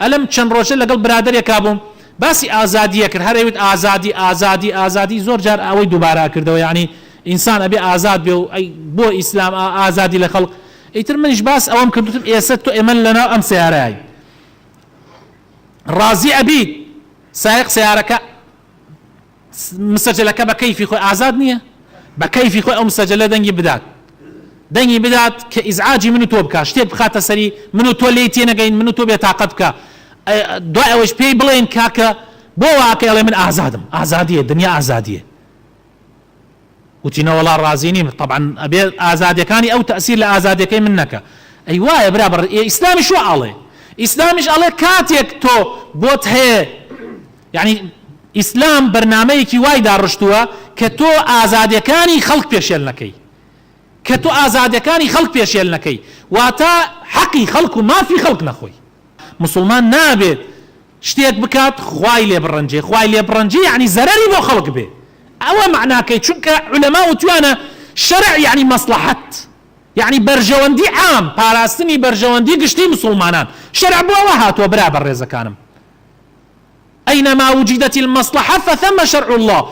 ئەلم چەند ڕۆژە لەگەڵ برادێکا بووم باسی ئازادیە کرد هەرەوت ئازادی زۆر جار ئەوەی دووبارە کردەوە یعنی ئینسان ئەبێ ئازاد بێ و بۆ ئیسلام ئازادی لە خەڵق ئیتر منیش باس ئەوەم کردوتم ئێستا تۆ ئێمە لەناو ئەم سیارەیە ڕازی ئەبیت سایق سیارەکە مسەجلەکە بە کەیفی خۆی ئازاد نییە بە کەیفی خۆی ئەو مسەجلە دەنگی بدات کە ئیزعاجی من و تۆ بکە شتێک بخاتە سەری من و تۆ لێی تێنەگەین من و تۆ بێتاقەت بکە دوای ئەوەش پێی بڵێن کاکە بۆ واکە ئەڵێ من ئازادم ئازادیە دنیا ئازادیە وتینە وەڵا ڕازی نیم طبعا ئەبێ ئازادیەکانی ئەو تەئسیر لە ئازادیەکەی من نەکە ئەی وایە برابەر ئیسلامیش وا ئەڵێ ئیسلامیش ئەڵێ کاتێک تۆ بۆت هەیە یعنی ئیسلام بەرنامەیەکی وای داڕشتووە کە تۆ ئازادیەکانی خەڵک پێشێل نەکەی واتە حەقی خەڵک و مافی خەڵک نەخۆی مسلمان نابێت شتێک بکات خوای لێ بڕەنجێ یعنی زەرەری بۆ خەڵک بێ ئەوە معناکەی چونکە علەما وتوانە شەرع یعنی مەسلەحەت یعنی بەرژەوەندی عام پاراستنی بەرژەوەندی گشتی مسلمانان شەرع بۆ ئەوە هاتووە برابەر ڕێزەکانم أينما وجدت المصلحة فثم شرع الله